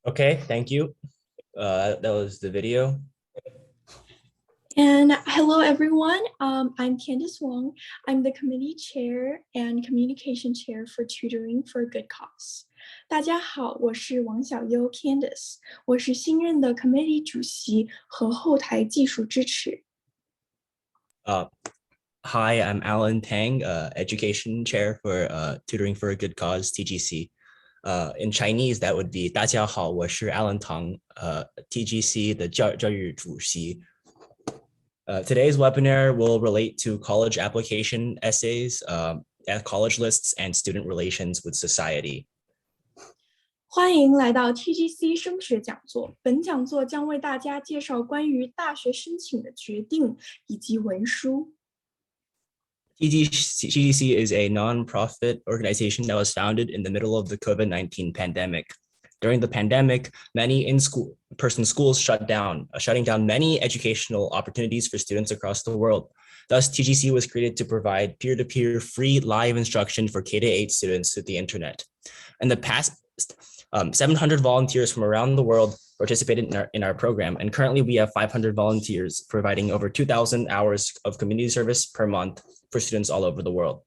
Okay, thank you. That was the video. And hello, everyone. I'm Candice Wong. I'm the committee chair and communication chair for Tutoring for a Good Cause. 大家好，我是王小优 Candice，我是新任的 committee 主席和后台技术支持。Hi, I'm Alan Tang, education chair for Tutoring for a Good Cause, TGC. In Chinese, that would be 大家好，我是 Alan Tang, TGC 的教育主席。Today's webinar will relate to college application essays, college lists, and student relations with society. 欢迎来到 TGC 升学讲座。本讲座将为大家介绍关于大学申请的决定以及文书。TGC is a non-profit organization that was founded in the middle of the COVID-19 pandemic. During the pandemic, many in-person schools shutting down many educational opportunities for students across the world. Thus, TGC was created to provide peer-to-peer free live instruction for K-8 students through the internet. In the past, 700 volunteers from around the world participated in our program, and currently we have 500 volunteers providing over 2,000 hours of community service per month for students all over the world.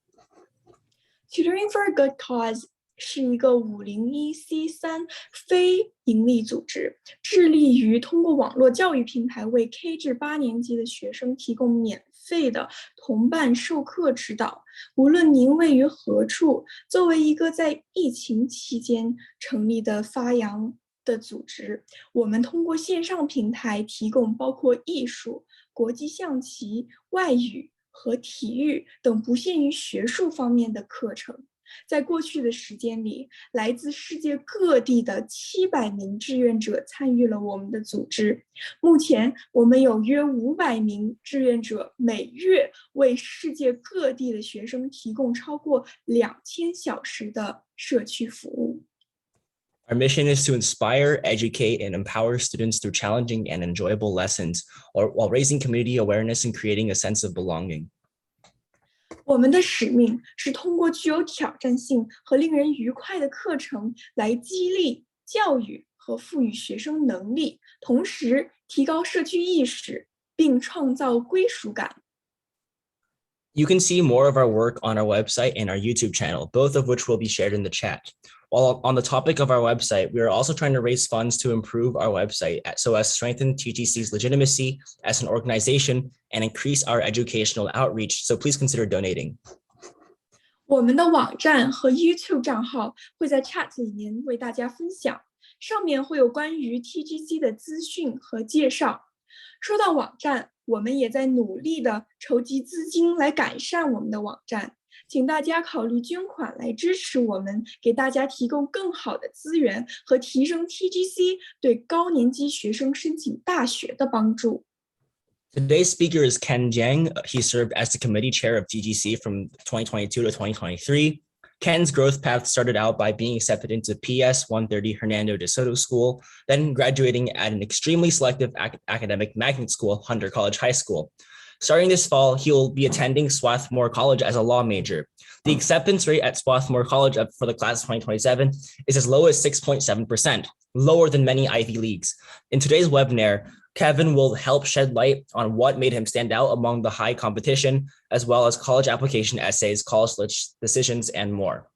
Tutoring for a Good Cause 是一个501c3非营利组织，致力于通过网络教育平台为 K 至8年级的学生提供免费的同伴授课指导。无论您位于何处，作为一个在疫情期间成立的发扬的组织，我们通过线上平台提供包括艺术、国际象棋、外语和体育等不限于学术方面的课程。在过去的时间里，来自世界各地的700名志愿者参与了我们的组织。目前，我们有约500名志愿者，每月为世界各地的学生提供超过2000小时的社区服务。Our mission is to inspire, educate, and empower students through challenging and enjoyable lessons, while raising community awareness and creating a sense of belonging. 我们的使命是通过具有挑战性和令人愉快的课程来激励、教育和赋予学生能力，同时提高社区意识，并创造归属感。You can see more of our work on our website and our YouTube channel, both of which will be shared in the chat. While on the topic of our website, we are also trying to raise funds to improve our website so as to strengthen TGC's legitimacy as an organization and increase our educational outreach. So please consider donating. 我们的网站和 YouTube 账号会在 chat 里面为大家分享，上面会有关于 TGC 的资讯和介绍。说到网站，我们也在努力的筹集资金来改善我们的网站，请大家考虑捐款来支持我们，给大家提供更好的资源和提升 TGC 对高年级学生申请大学的帮助。Today's speaker is Kenn Jiang. He served as the committee chair of TGC from 2022 to 2023. Kenn's growth path started out by being accepted into PS 130 Hernando de Soto School, then graduating at an extremely selective academic magnet school, Hunter College High School. Starting this fall, he'll be attending Swarthmore College as a law major. The acceptance rate at Swarthmore College for the class of 2027 is as low as 6.7%, lower than many Ivy Leagues. In today's webinar, Kevin will help shed light on what made him stand out among the high competition, as well as college application essays, college decisions, and more.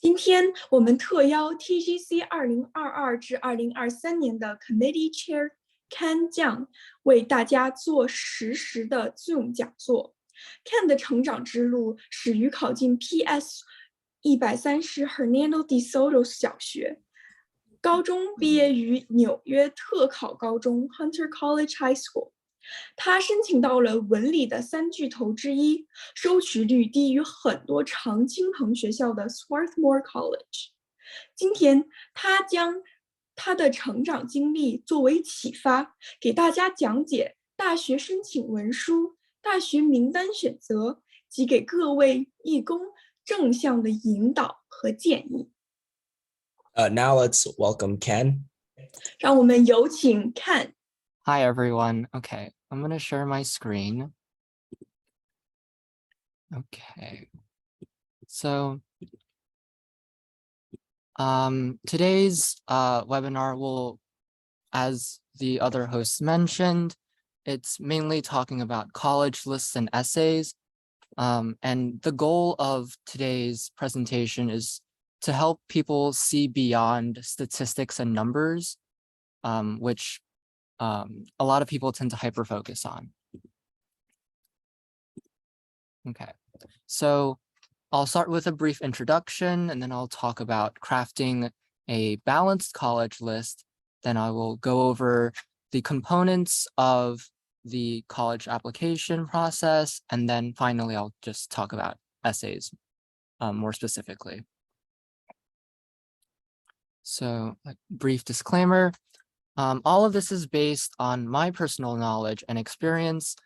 今天我们特邀 TGC 2022至2023年的 Committee Chair Kenn Jiang 为大家做实时的 Zoom 讲座。Kenn 的成长之路始于考进 PS 130 Hernando de Soto 小学。高中毕业于纽约特考高中 Hunter College High School， 他申请到了文理的3巨头之一，收取率低于很多常青藤学校的 Swarthmore College。 今天他将他的成长经历作为启发，给大家讲解大学申请文书、大学名单选择及给各位义工正向的引导和建议。Now let's welcome Kenn. 让我们有请 Kenn. Hi, everyone. Okay, I'm going to share my screen. Okay, so Today's webinar will, as the other hosts mentioned, it's mainly talking about college lists and essays. And the goal of today's presentation is to help people see beyond statistics and numbers, which a lot of people tend to hyper-focus on. Okay, so I'll start with a brief introduction, and then I'll talk about crafting a balanced college list. Then I will go over the components of the college application process, and then finally I'll just talk about essays more specifically. So a brief disclaimer, all of this is based on my personal knowledge and experience.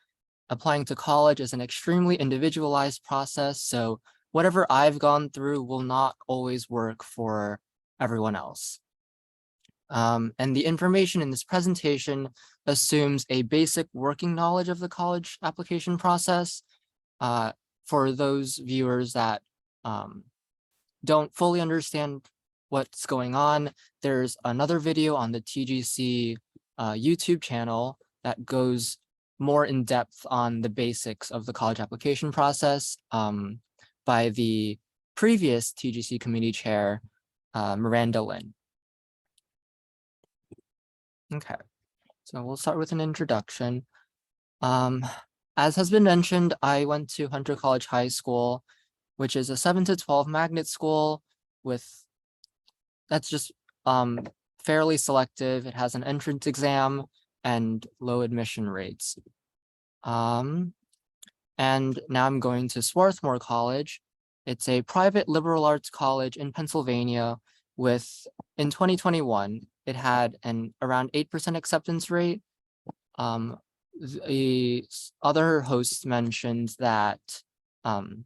Applying to college is an extremely individualized process, so whatever I've gone through will not always work for everyone else. And the information in this presentation assumes a basic working knowledge of the college application process. For those viewers that don't fully understand what's going on, there's another video on the TGC YouTube channel that goes more in depth on the basics of the college application process by the previous TGC committee chair, Miranda Lin. Okay, so we'll start with an introduction. As has been mentioned, I went to Hunter College High School, which is a 7 to 12 magnet school that's just fairly selective. It has an entrance exam and low admission rates. And now I'm going to Swarthmore College. It's a private liberal arts college in Pennsylvania in 2021, it had an around 8% acceptance rate. The other hosts mentioned that the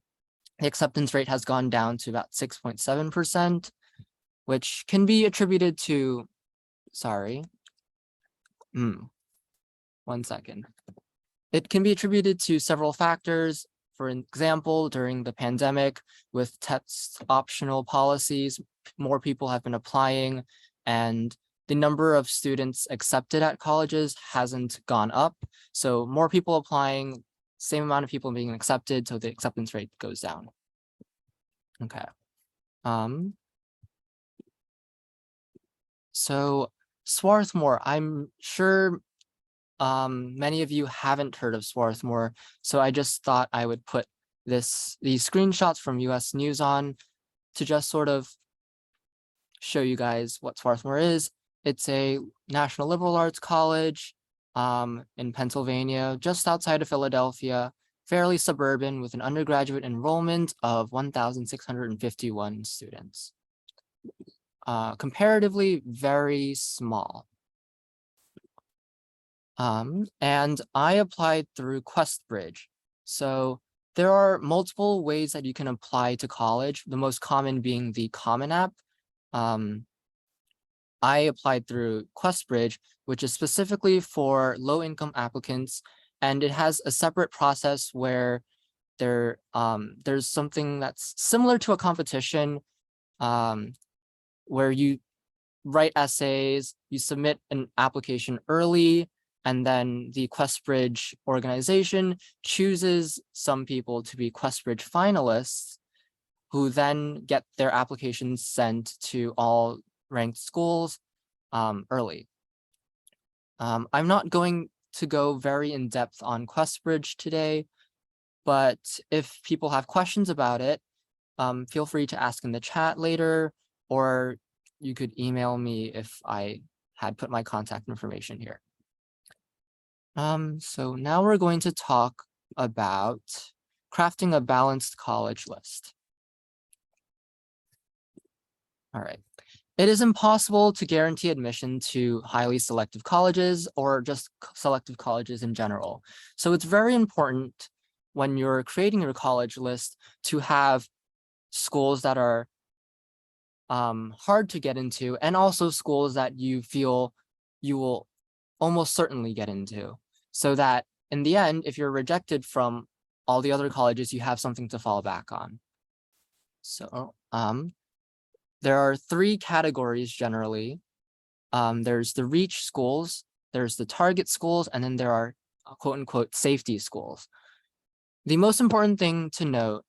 acceptance rate has gone down to about 6.7%, which can be attributed to, one second. It can be attributed to several factors. For example, during the pandemic, with test optional policies, more people have been applying, and the number of students accepted at colleges hasn't gone up. So more people applying, same amount of people being accepted, so the acceptance rate goes down. Okay. So Swarthmore, I'm sure many of you haven't heard of Swarthmore, so I just thought I would put these screenshots from US News on to just sort of show you guys what Swarthmore is. It's a national liberal arts college in Pennsylvania, just outside of Philadelphia, fairly suburban with an undergraduate enrollment of 1,651 students. Comparatively very small. And I applied through QuestBridge. So there are multiple ways that you can apply to college, the most common being the Common App. I applied through QuestBridge, which is specifically for low-income applicants, and it has a separate process where there's something that's similar to a competition, where you write essays, you submit an application early, and then the QuestBridge organization chooses some people to be QuestBridge finalists, who then get their applications sent to all ranked schools early. I'm not going to go very in depth on QuestBridge today, but if people have questions about it, feel free to ask in the chat later, or you could email me if I had put my contact information here. So now we're going to talk about crafting a balanced college list. All right. It is impossible to guarantee admission to highly selective colleges or just selective colleges in general. So it's very important when you're creating your college list to have schools that are hard to get into, and also schools that you feel you will almost certainly get into, so that in the end, if you're rejected from all the other colleges, you have something to fall back on. So there are three categories generally. There's the reach schools, there's the target schools, and then there are quote unquote safety schools. The most important thing to note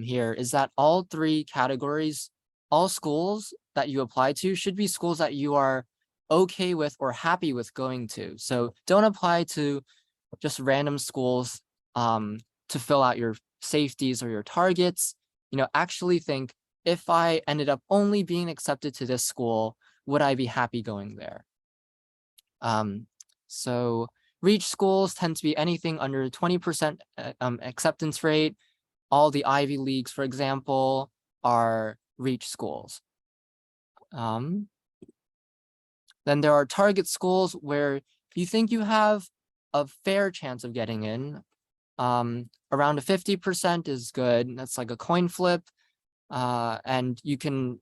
here is that all three categories, all schools that you apply to should be schools that you are okay with or happy with going to. So don't apply to just random schools to fill out your safeties or your targets. Actually think, if I ended up only being accepted to this school, would I be happy going there? So reach schools tend to be anything under 20% acceptance rate. All the Ivy Leagues, for example, are reach schools. Then there are target schools where you think you have a fair chance of getting in. Around a 50% is good. That's like a coin flip. And you can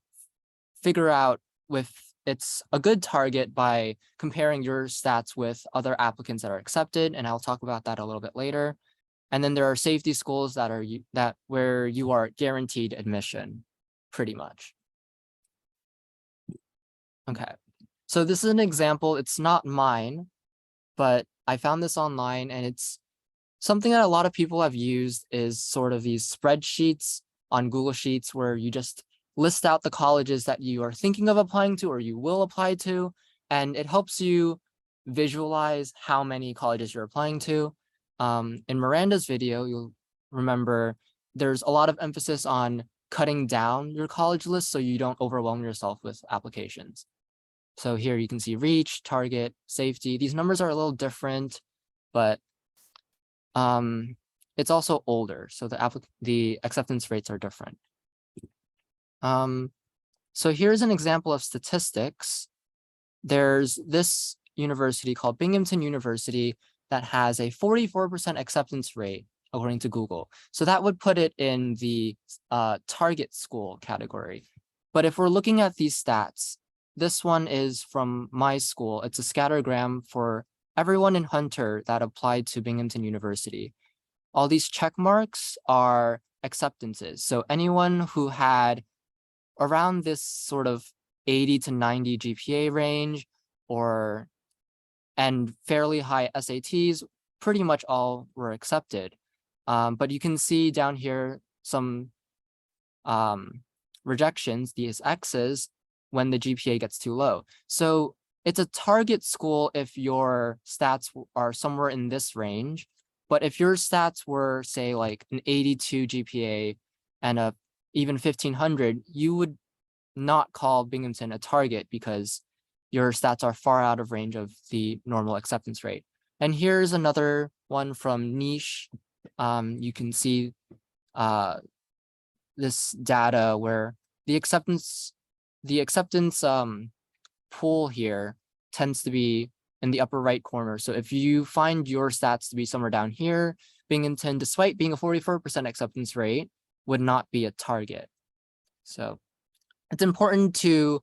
figure out if it's a good target by comparing your stats with other applicants that are accepted. And I'll talk about that a little bit later. And then there are safety schools that are where you are guaranteed admission, pretty much. Okay, so this is an example. It's not mine, but I found this online, and it's something that a lot of people have used is sort of these spreadsheets on Google Sheets where you just list out the colleges that you are thinking of applying to or you will apply to, and it helps you visualize how many colleges you're applying to. In Miranda's video, you'll remember there's a lot of emphasis on cutting down your college list so you don't overwhelm yourself with applications. So here you can see reach, target, safety. These numbers are a little different, but it's also older, so the acceptance rates are different. So here's an example of statistics. There's this university called Binghamton University that has a 44% acceptance rate according to Google. So that would put it in the target school category. But if we're looking at these stats, this one is from my school. It's a scattergram for everyone in Hunter that applied to Binghamton University. All these check marks are acceptances. So anyone who had around this sort of 80 to 90 GPA range and fairly high SATs, pretty much all were accepted. But you can see down here some rejections, these X's, when the GPA gets too low. So it's a target school if your stats are somewhere in this range. But if your stats were, say, like an 82 GPA and even 1500, you would not call Binghamton a target because your stats are far out of range of the normal acceptance rate. And here's another one from Niche. You can see this data where the acceptance pool here tends to be in the upper right corner. So if you find your stats to be somewhere down here, Binghamton, despite being a 44% acceptance rate, would not be a target. So it's important to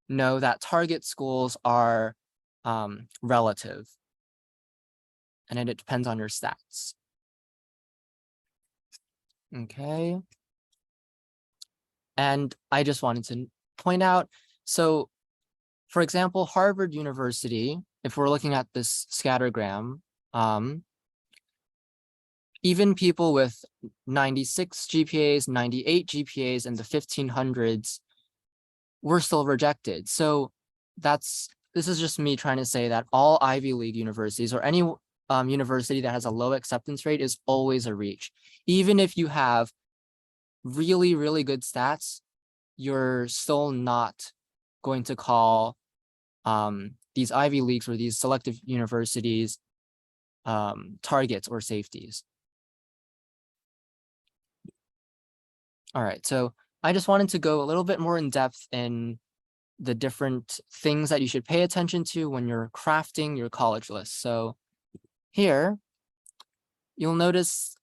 know that target schools are relative, and it depends on your stats. Okay. And I just wanted to point out, so for example, Harvard University, if we're looking at this scattergram, even people with 96 GPAs, 98 GPAs, and the 1500s were still rejected. So this is just me trying to say that all Ivy League universities or any university that has a low acceptance rate is always a reach. Even if you have really, really good stats, you're still not going to call these Ivy Leagues or these selective universities targets or safeties. All right, so I just wanted to go a little bit more in depth in the different things that you should pay attention to when you're crafting your college list. So here, you'll notice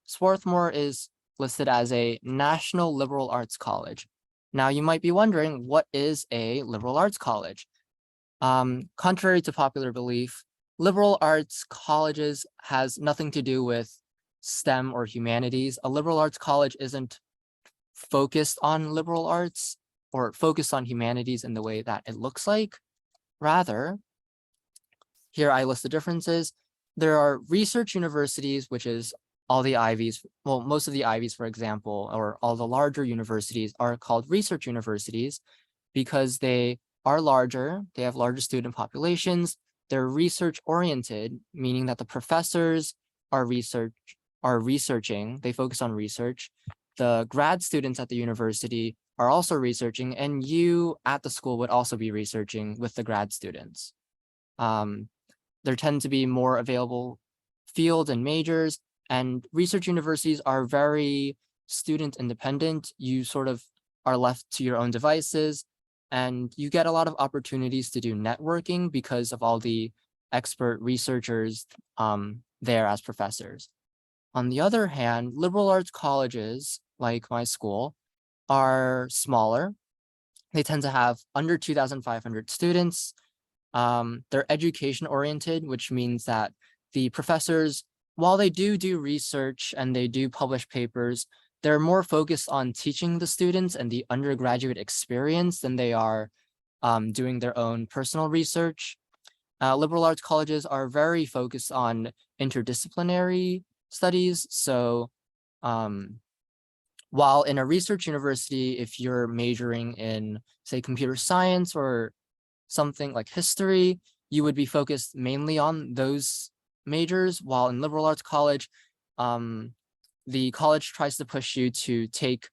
Swarthmore is listed as a National Liberal Arts College. Now you might be wondering, what is a liberal arts college? Contrary to popular belief, liberal arts colleges has nothing to do with STEM or humanities. A liberal arts college isn't focused on liberal arts. or focused on humanities in the way that it looks like. Rather, here I list the differences. There are research universities, which is all the Ivies, well, most of the Ivies, for example, or all the larger universities are called research universities because they are larger, they have larger student populations, they're research oriented, meaning that the professors are researching, they focus on research. The grad students at the university are also researching, and you at the school would also be researching with the grad students. There tend to be more available fields and majors, and research universities are very student independent. You sort of are left to your own devices, and you get a lot of opportunities to do networking because of all the expert researchers there as professors. On the other hand, liberal arts colleges, like my school, are smaller. They tend to have under 2,500 students. They're education oriented, which means that the professors, while they do research and they do publish papers, they're more focused on teaching the students and the undergraduate experience than they are doing their own personal research. Liberal arts colleges are very focused on interdisciplinary studies. So while in a research university, if you're majoring in, say, computer science or something like history, you would be focused mainly on those majors, while in liberal arts college, the college tries to push you to take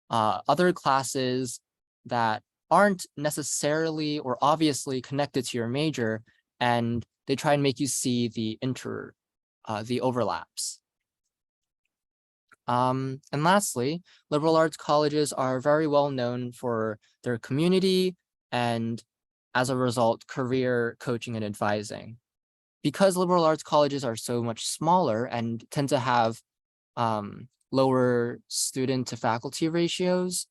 other classes that aren't necessarily or obviously connected to your major, and they try and make you see the overlaps. And lastly, liberal arts colleges are very well known for their community and, as a result, career coaching and advising. Because liberal arts colleges are so much smaller and tend to have lower student to faculty ratios,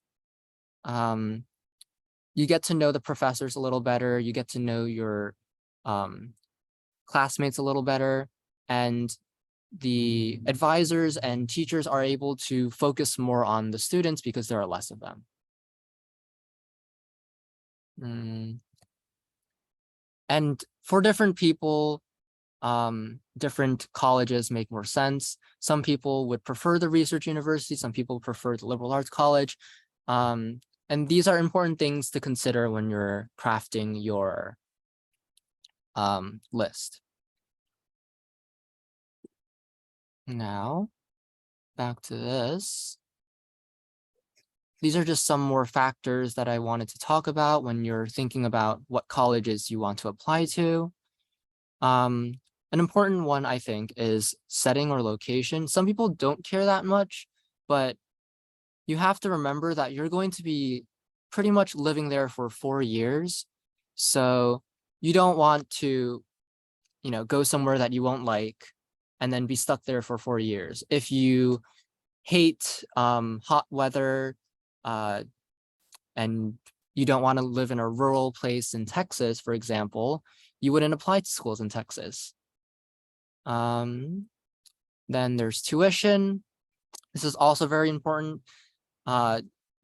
you get to know the professors a little better, you get to know your classmates a little better, and the advisors and teachers are able to focus more on the students because there are less of them. And for different people, different colleges make more sense. Some people would prefer the research university, some people prefer the liberal arts college. And these are important things to consider when you're crafting your list. Now, back to this. These are just some more factors that I wanted to talk about when you're thinking about what colleges you want to apply to. An important one, I think, is setting or location. Some people don't care that much, but you have to remember that you're going to be pretty much living there for 4 years. So you don't want to, go somewhere that you won't like and then be stuck there for 4 years. If you hate hot weather and you don't want to live in a rural place in Texas, for example, you wouldn't apply to schools in Texas. Then there's tuition. This is also very important.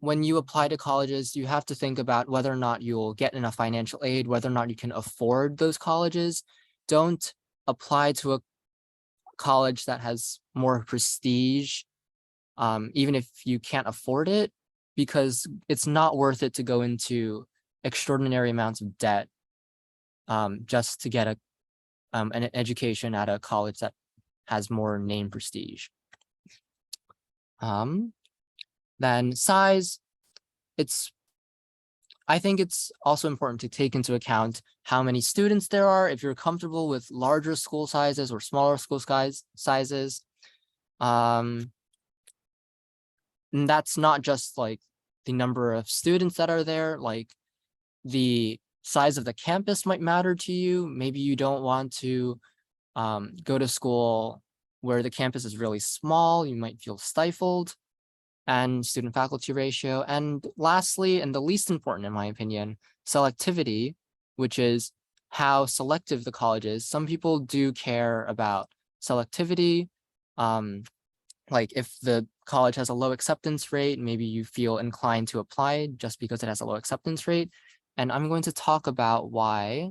When you apply to colleges, you have to think about whether or not you'll get enough financial aid, whether or not you can afford those colleges. Don't apply to a college that has more prestige, even if you can't afford it, because it's not worth it to go into extraordinary amounts of debt just to get an education at a college that has more name prestige. Then size, I think it's also important to take into account how many students there are. If you're comfortable with larger school sizes or smaller school sizes, and that's not just like the number of students that are there, like the size of the campus might matter to you. Maybe you don't want to go to school where the campus is really small, you might feel stifled, and student faculty ratio. And lastly, and the least important in my opinion, selectivity, which is how selective the college is. Some people do care about selectivity. like if the college has a low acceptance rate, maybe you feel inclined to apply just because it has a low acceptance rate. And I'm going to talk about why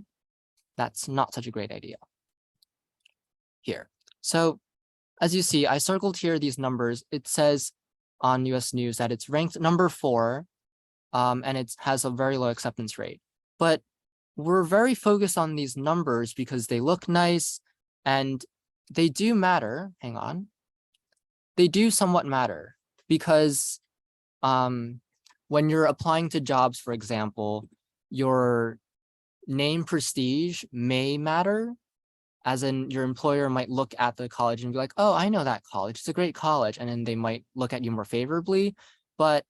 that's not such a great idea here. So as you see, I circled here these numbers. It says on US News that it's ranked number 4, and it has a very low acceptance rate. But we're very focused on these numbers because they look nice and they do matter. Hang on. They do somewhat matter because when you're applying to jobs, for example, your name prestige may matter, as in your employer might look at the college and be like, oh, I know that college, it's a great college. And then they might look at you more favorably. But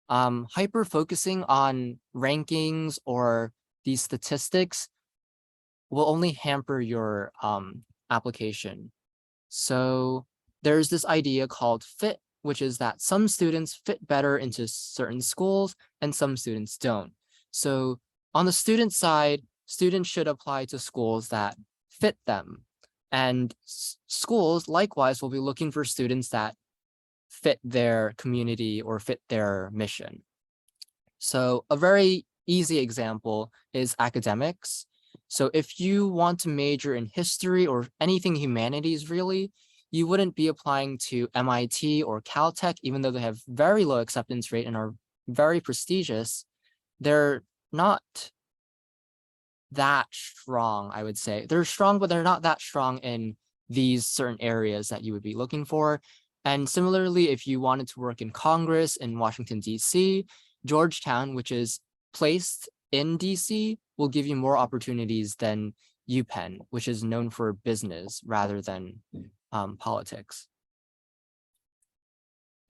hyper focusing on rankings or these statistics will only hamper your application. So there's this idea called fit, which is that some students fit better into certain schools and some students don't. So on the student side, students should apply to schools that fit them. And schools likewise will be looking for students that fit their community or fit their mission. So a very easy example is academics. So if you want to major in history or anything humanities really, you wouldn't be applying to MIT or Caltech, even though they have very low acceptance rate and are very prestigious. They're not that strong, I would say. They're strong, but they're not that strong in these certain areas that you would be looking for. And similarly, if you wanted to work in Congress in Washington, DC, Georgetown, which is placed in DC, will give you more opportunities than UPenn, which is known for business rather than politics.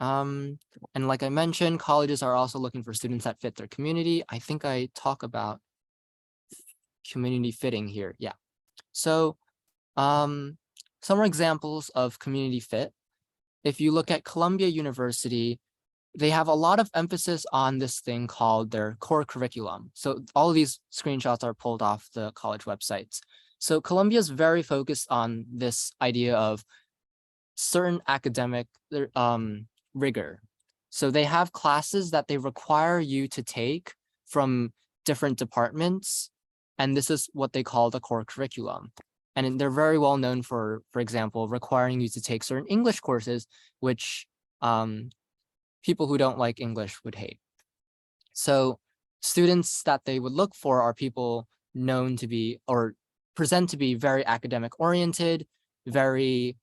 And like I mentioned, colleges are also looking for students that fit their community. I think I talk about community fitting here. Yeah. So some more examples of community fit. If you look at Columbia University, they have a lot of emphasis on this thing called their core curriculum. So all of these screenshots are pulled off the college websites. So Columbia is very focused on this idea of certain academic rigor. So they have classes that they require you to take from different departments, and this is what they call the core curriculum. And they're very well known for example, requiring you to take certain English courses, which people who don't like English would hate. So students that they would look for are people known to be or present to be very academic oriented, very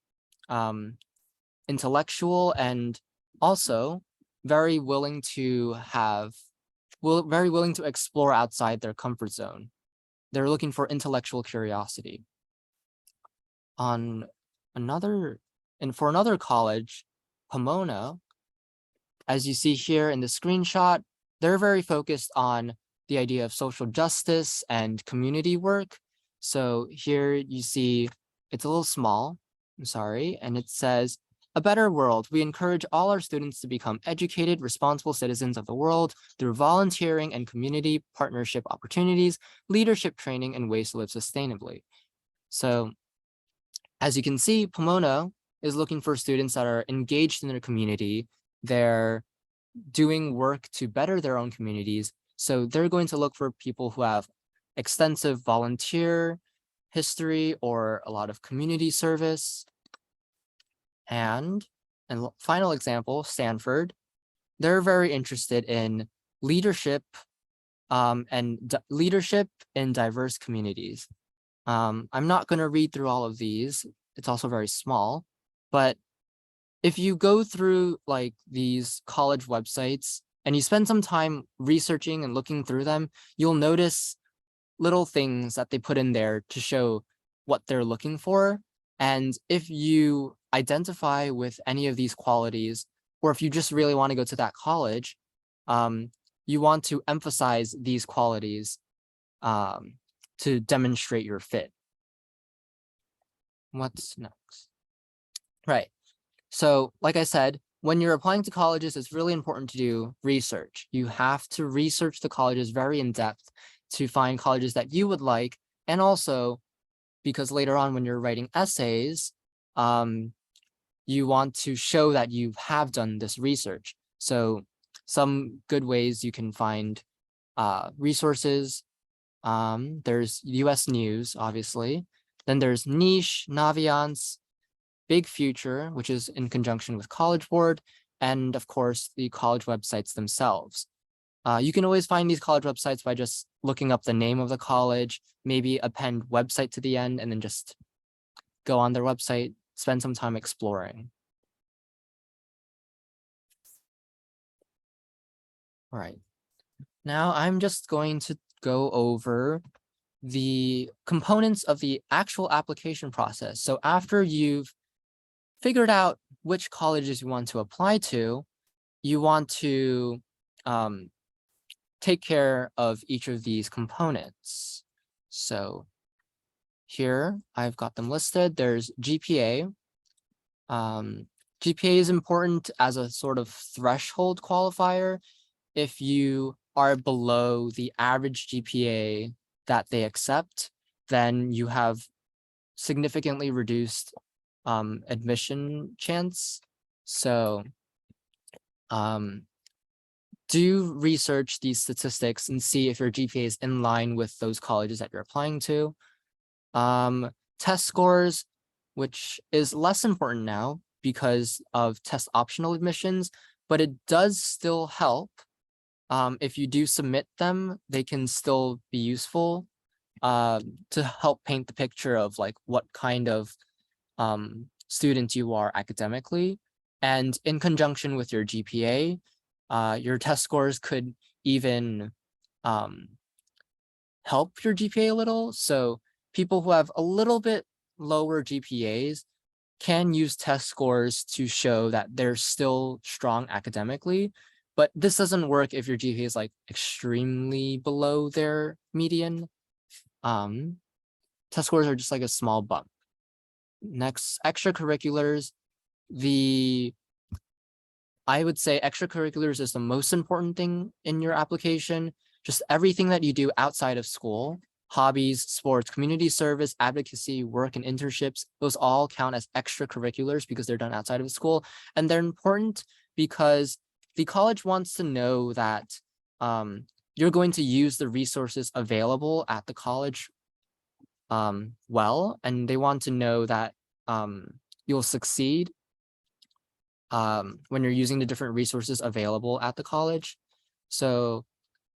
intellectual, and also very willing to explore outside their comfort zone. They're looking for intellectual curiosity. For another college, Pomona, as you see here in the screenshot, they're very focused on the idea of social justice and community work. So here you see, it's a little small, I'm sorry, and it says, "A better world. We encourage all our students to become educated, responsible citizens of the world through volunteering and community partnership opportunities, leadership training, and ways to live sustainably." So as you can see, Pomona is looking for students that are engaged in their community. They're doing work to better their own communities. So they're going to look for people who have extensive volunteer history or a lot of community service. And final example, Stanford, they're very interested in leadership leadership in diverse communities. I'm not going to read through all of these. It's also very small, but if you go through like these college websites and you spend some time researching and looking through them, you'll notice little things that they put in there to show what they're looking for. And if you identify with any of these qualities, or if you just really want to go to that college, you want to emphasize these qualities to demonstrate your fit. What's next? Right. So like I said, when you're applying to colleges, it's really important to do research. You have to research the colleges very in depth to find colleges that you would like. And also because later on when you're writing essays, you want to show that you have done this research. So some good ways you can find resources. There's US News, obviously. Then there's Niche, Naviance, Big Future, which is in conjunction with College Board, and of course, the college websites themselves. You can always find these college websites by just looking up the name of the college, maybe append website to the end, and then just go on their website, spend some time exploring. All right. Now I'm just going to go over the components of the actual application process. So after you've figured out which colleges you want to apply to, you want to take care of each of these components. So here I've got them listed. There's GPA. GPA is important as a sort of threshold qualifier. If you are below the average GPA that they accept, then you have significantly reduced admission chance. So do research these statistics and see if your GPA is in line with those colleges that you're applying to. Test scores, which is less important now because of test optional admissions, but it does still help. If you do submit them, they can still be useful to help paint the picture of like what kind of student you are academically. And in conjunction with your GPA, your test scores could even help your GPA a little. So people who have a little bit lower GPAs can use test scores to show that they're still strong academically. But this doesn't work if your GPA is like extremely below their median. Test scores are just like a small bump. Next, extracurriculars. I would say extracurriculars is the most important thing in your application. Just everything that you do outside of school, hobbies, sports, community service, advocacy, work, and internships, those all count as extracurriculars because they're done outside of school. And they're important because the college wants to know that you're going to use the resources available at the college well, and they want to know that you'll succeed when you're using the different resources available at the college. So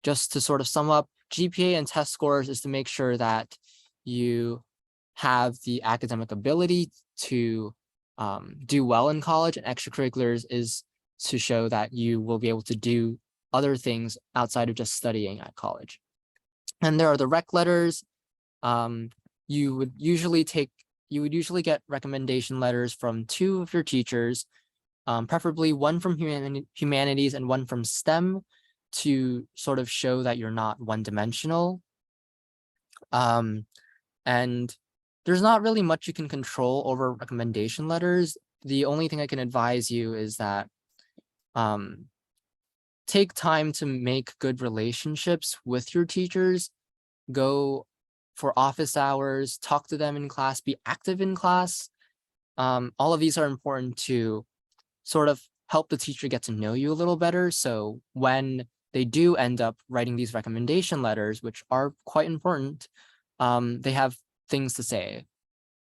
just to sort of sum up, GPA and test scores is to make sure that you have the academic ability to do well in college, and extracurriculars is to show that you will be able to do other things outside of just studying at college. And there are the rec letters. You would usually get recommendation letters from 2 of your teachers, preferably one from humanities and one from STEM, to sort of show that you're not one-dimensional. And there's not really much you can control over recommendation letters. The only thing I can advise you is that take time to make good relationships with your teachers. Go for office hours, talk to them in class, be active in class. All of these are important to sort of help the teacher get to know you a little better. So when they do end up writing these recommendation letters, which are quite important, they have things to say.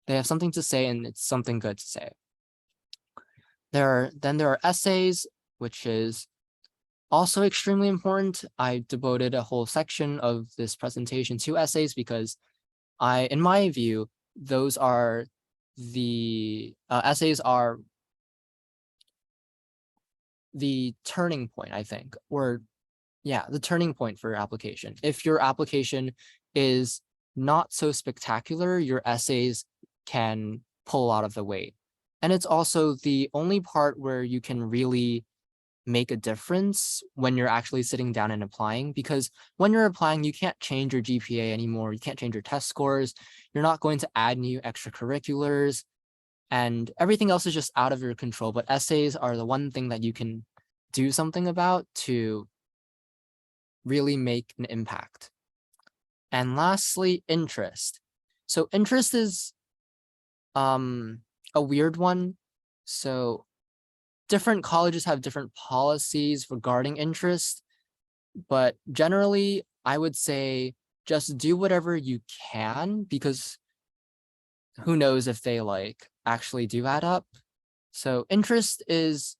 They have something to say, and it's something good to say. Then there are essays, which is also extremely important. I devoted a whole section of this presentation to essays because in my view, those are the essays are the turning point, I think, or yeah, the turning point for your application. If your application is not so spectacular, your essays can pull a lot of the weight. And it's also the only part where you can really make a difference when you're actually sitting down and applying, because when you're applying, you can't change your GPA anymore. You can't change your test scores. You're not going to add new extracurriculars, and everything else is just out of your control. But essays are the one thing that you can do something about to really make an impact. And lastly, interest. So interest is a weird one. So different colleges have different policies regarding interest, but generally I would say just do whatever you can, because who knows if they like actually do add up. So interest is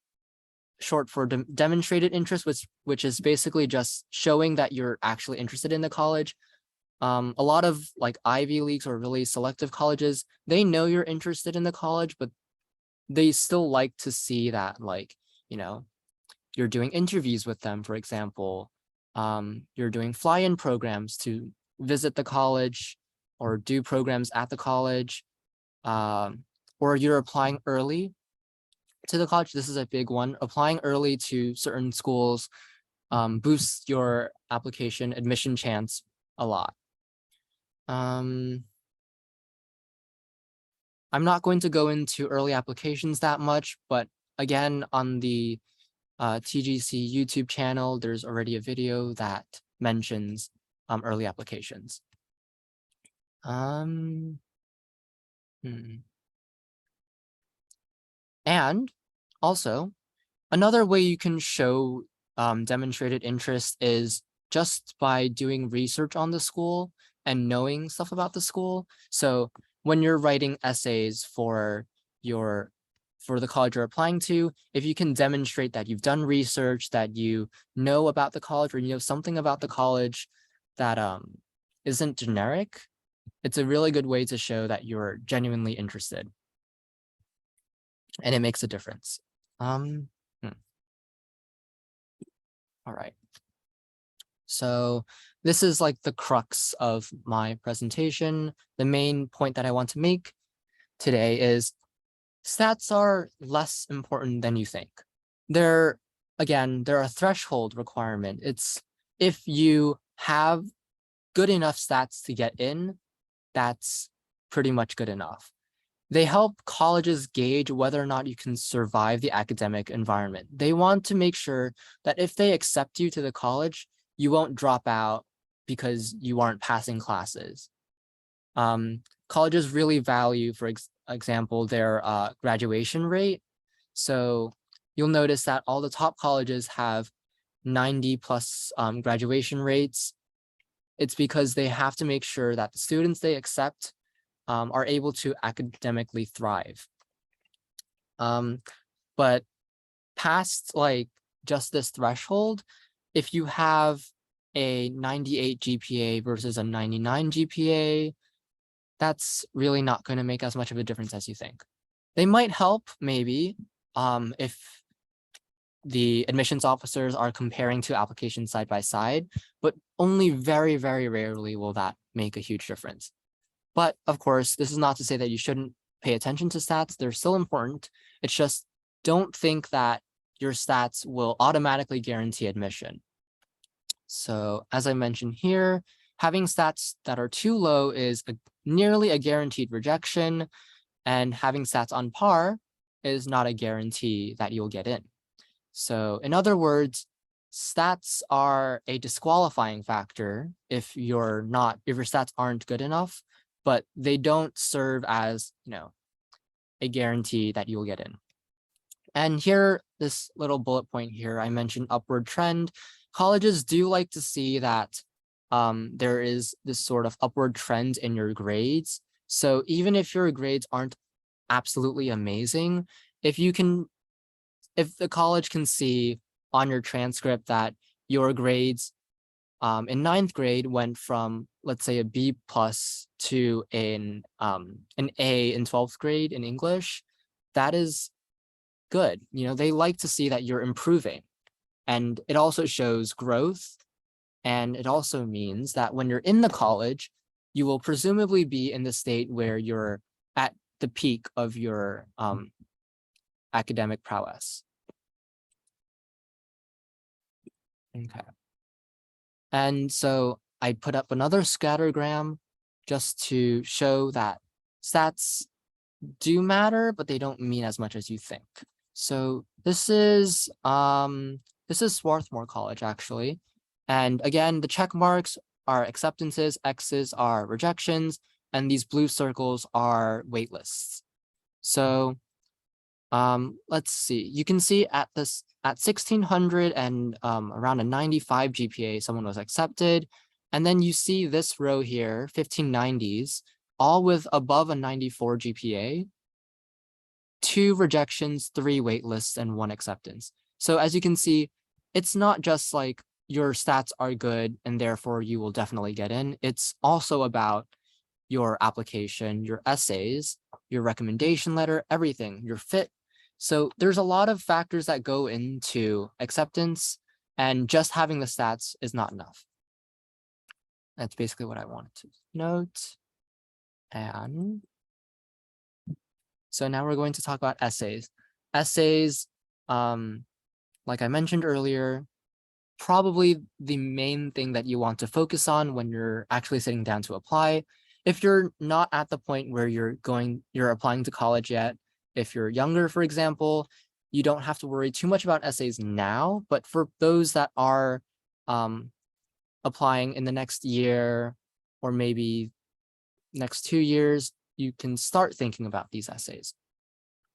short for demonstrated interest, which is basically just showing that you're actually interested in the college. A lot of like Ivy Leagues or really selective colleges, they know you're interested in the college, but they still like to see that, like, you know, you're doing interviews with them, for example. You're doing fly-in programs to visit the college or do programs at the college, or you're applying early to the college. This is a big one. Applying early to certain schools boosts your application admission chance a lot. I'm not going to go into early applications that much, but again, on the TGC YouTube channel, there's already a video that mentions early applications. And also, another way you can show demonstrated interest is just by doing research on the school and knowing stuff about the school. So when you're writing essays for the college you're applying to, if you can demonstrate that you've done research, that you know about the college, or you know something about the college that isn't generic, it's a really good way to show that you're genuinely interested. And it makes a difference. All right. So this is like the crux of my presentation. The main point that I want to make today is stats are less important than you think. They're a threshold requirement. It's if you have good enough stats to get in, that's pretty much good enough. They help colleges gauge whether or not you can survive the academic environment. They want to make sure that if they accept you to the college, you won't drop out because you aren't passing classes. Colleges really value, for example, their graduation rate. So you'll notice that all the top colleges have 90+ graduation rates. It's because they have to make sure that the students they accept are able to academically thrive. But past like just this threshold, if you have a 98 GPA versus a 99 GPA, that's really not going to make as much of a difference as you think. They might help maybe if the admissions officers are comparing two applications side by side, but only very, very rarely will that make a huge difference. But of course, this is not to say that you shouldn't pay attention to stats. They're still important. It's just don't think that your stats will automatically guarantee admission. So as I mentioned here, having stats that are too low is nearly a guaranteed rejection, and having stats on par is not a guarantee that you'll get in. So in other words, stats are a disqualifying factor if your stats aren't good enough, but they don't serve as, a guarantee that you'll get in. And here, this little bullet point here, I mentioned upward trend. Colleges do like to see that there is this sort of upward trend in your grades. So even if your grades aren't absolutely amazing, if the college can see on your transcript that your grades in 9th grade went from, let's say, a B+ to an A in 12th grade in English, that is good. They like to see that you're improving, and it also shows growth. And it also means that when you're in the college, you will presumably be in the state where you're at the peak of your academic prowess. Okay. And so I put up another scattergram just to show that stats do matter, but they don't mean as much as you think. So this is Swarthmore College, actually. And again, the check marks are acceptances, X's are rejections, and these blue circles are waitlists. So Let's see. You can see at 1600 and around a 95 GPA, someone was accepted. And then you see this row here, 1590s, all with above a 94 GPA, 2 rejections, 3 waitlists, and 1 acceptance. So as you can see, it's not just like your stats are good and therefore you will definitely get in. It's also about your application, your essays, your recommendation letter, everything, your fit. So there's a lot of factors that go into acceptance, and just having the stats is not enough. That's basically what I wanted to note. And so now we're going to talk about essays. Essays, like I mentioned earlier, probably the main thing that you want to focus on when you're actually sitting down to apply. If you're not at the point where you're applying to college yet, if you're younger, for example, you don't have to worry too much about essays now, but for those that are applying in the next year or maybe next 2 years, you can start thinking about these essays.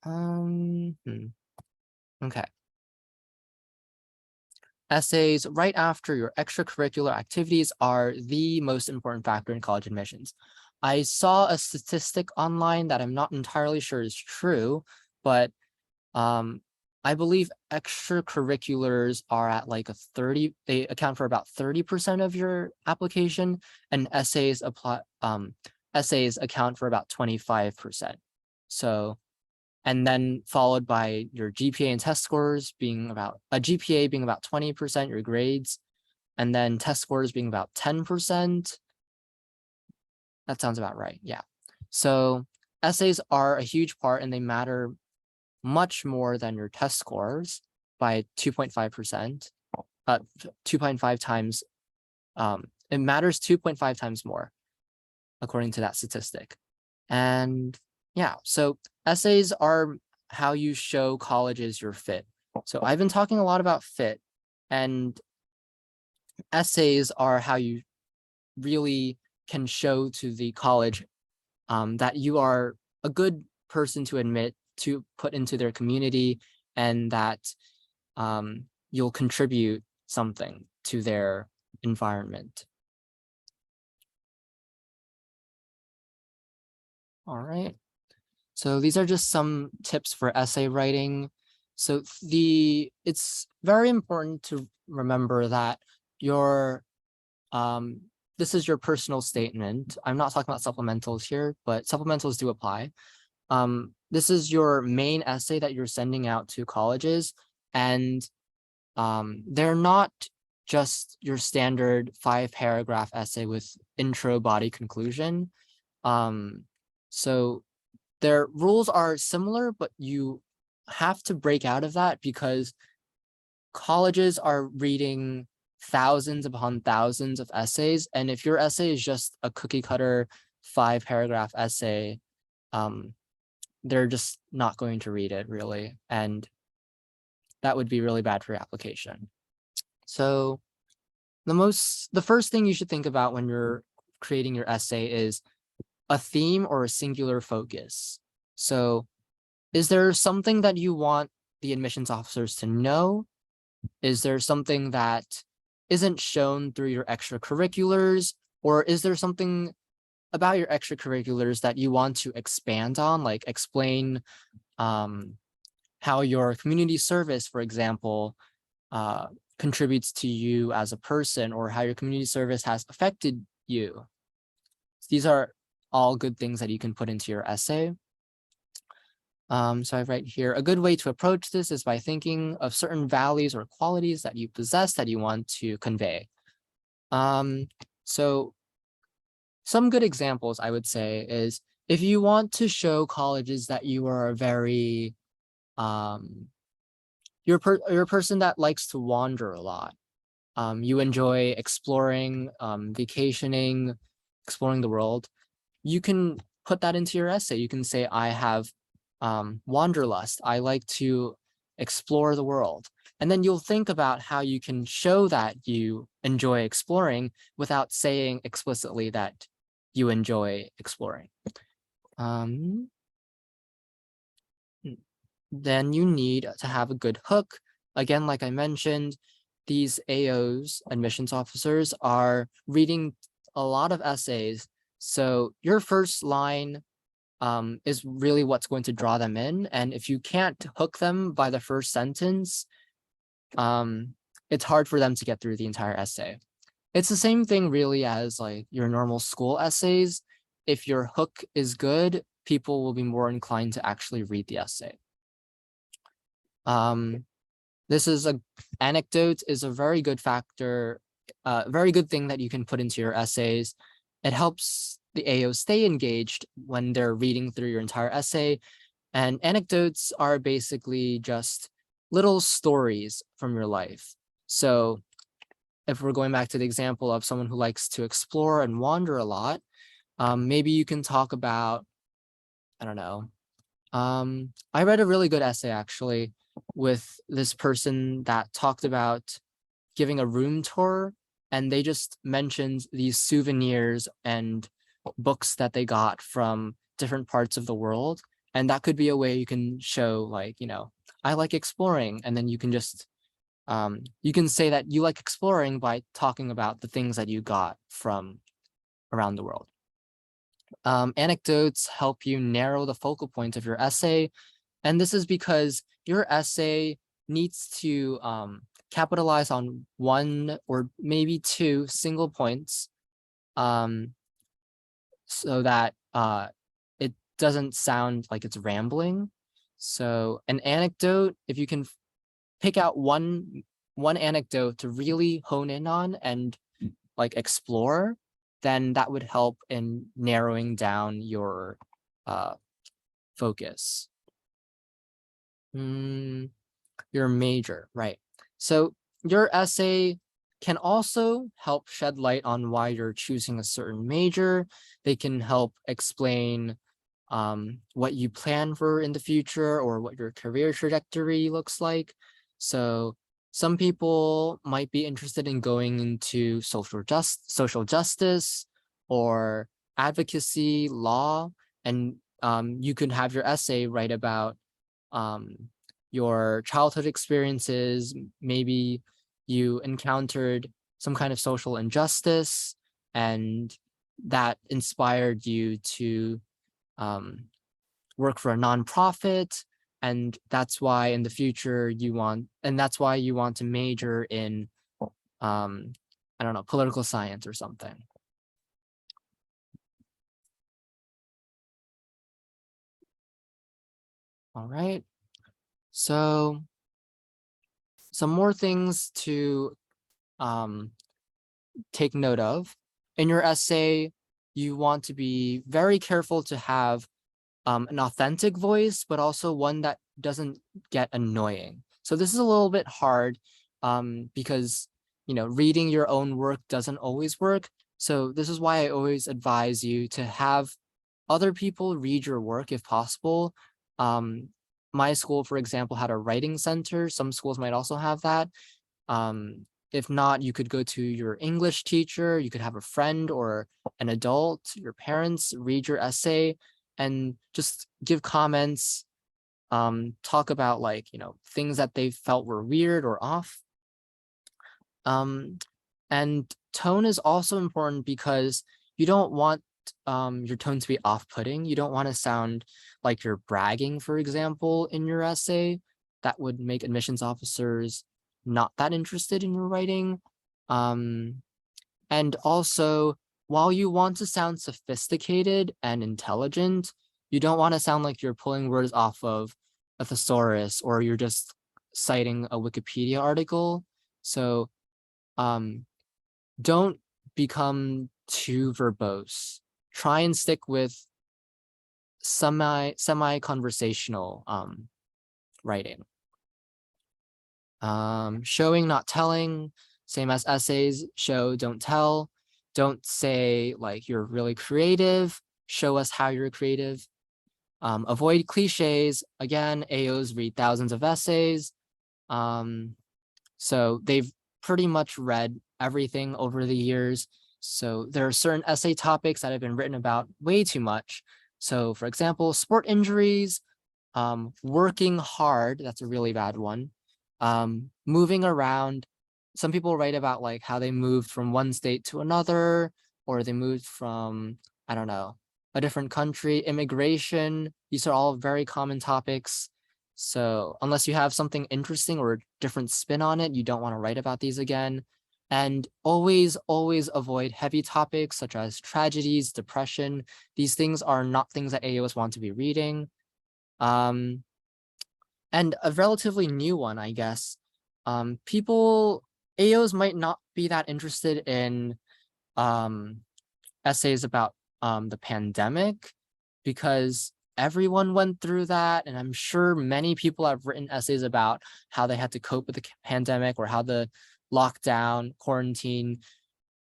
Okay. Essays right after your extracurricular activities are the most important factor in college admissions. I saw a statistic online that I'm not entirely sure is true, but I believe extracurriculars are at like they account for about 30% of your application, and essays account for about 25%. So, and then followed by your GPA and test scores being about, a GPA being about 20%, your grades, and then test scores being about 10%. That sounds about right, yeah. So essays are a huge part and they matter much more than your test scores by 2.5%, 2.5 times, it matters 2.5 times more, according to that statistic. And yeah, so essays are how you show colleges your fit. So I've been talking a lot about fit, and essays are how you really can show to the college that you are a good person to put into their community, and that you'll contribute something to their environment. All right. So these are just some tips for essay writing. So it's very important to remember that this is your personal statement. I'm not talking about supplementals here, but supplementals do apply. This is your main essay that you're sending out to colleges, and they're not just your standard 5-paragraph essay with intro, body, conclusion. So their rules are similar, but you have to break out of that because colleges are reading thousands upon thousands of essays. And if your essay is just a cookie cutter 5-paragraph essay, they're just not going to read it really. And that would be really bad for your application. So the first thing you should think about when you're creating your essay is a theme or a singular focus. So is there something that you want the admissions officers to know? Is there something that isn't shown through your extracurriculars? Or is there something about your extracurriculars that you want to expand on, like explain how your community service, for example, contributes to you as a person, or how your community service has affected you? These are all good things that you can put into your essay. So I write here, a good way to approach this is by thinking of certain values or qualities that you possess that you want to convey. So some good examples I would say is, if you want to show colleges that you are a very, you're a person that likes to wander a lot. You enjoy exploring, vacationing, exploring the world. You can put that into your essay. You can say, I have wanderlust. I like to explore the world. And then you'll think about how you can show that you enjoy exploring without saying explicitly that you enjoy exploring. then you need to have a good hook. Again, like I mentioned, these AOs, admissions officers, are reading a lot of essays. So your first line is really what's going to draw them in. And if you can't hook them by the first sentence, it's hard for them to get through the entire essay. It's the same thing really as like your normal school essays. If your hook is good, people will be more inclined to actually read the essay. This is anecdote is a very good factor, very good thing that you can put into your essays. It helps the AO stay engaged when they're reading through your entire essay. And anecdotes are basically just little stories from your life. So if we're going back to the example of someone who likes to explore and wander a lot, maybe you can talk about, I don't know. I read a really good essay actually with this person that talked about giving a room tour, and they just mentioned these souvenirs and books that they got from different parts of the world. And that could be a way you can show like, I like exploring, and then you can just you can say that you like exploring by talking about the things that you got from around the world. Anecdotes help you narrow the focal point of your essay. And this is because your essay needs to capitalize on one or maybe two single points so that it doesn't sound like it's rambling. So an anecdote, if you can pick out one anecdote to really hone in on and like explore, then that would help in narrowing down your focus. Your major, right? So your essay can also help shed light on why you're choosing a certain major. They can help explain what you plan for in the future or what your career trajectory looks like. So some people might be interested in going into social justice or advocacy, law, and you could have your essay write about your childhood experiences. Maybe you encountered some kind of social injustice and that inspired you to work for a nonprofit. And that's why in the future that's why you want to major in, I don't know, political science or something. All right. So some more things to take note of. In your essay, you want to be very careful to have an authentic voice, but also one that doesn't get annoying. So this is a little bit hard because, reading your own work doesn't always work. So this is why I always advise you to have other people read your work if possible. My school, for example, had a writing center. Some schools might also have that. If not, you could go to your English teacher. You could have a friend or an adult, your parents, read your essay and just give comments, talk about things that they felt were weird or off. And tone is also important because you don't want your tone to be off-putting. You don't want to sound like you're bragging, for example, in your essay. That would make admissions officers not that interested in your writing. And also, while you want to sound sophisticated and intelligent, you don't want to sound like you're pulling words off of a thesaurus or you're just citing a Wikipedia article. So don't become too verbose. Try and stick with semi-conversational writing. Showing, not telling, same as essays, show, don't tell. Don't say like you're really creative, show us how you're creative. Avoid cliches. Again, AOs read thousands of essays. So they've pretty much read everything over the years. So there are certain essay topics that have been written about way too much. So for example, sport injuries, working hard, that's a really bad one. Moving around, some people write about like how they moved from one state to another, or they moved from, I don't know, a different country. Immigration, these are all very common topics. So unless you have something interesting or a different spin on it, you don't want to write about these again. And always avoid heavy topics such as tragedies, depression. These things are not things that AOs want to be reading. And a relatively new one, I guess. AOs might not be that interested in essays about the pandemic, because everyone went through that, and I'm sure many people have written essays about how they had to cope with the pandemic or how the lockdown, quarantine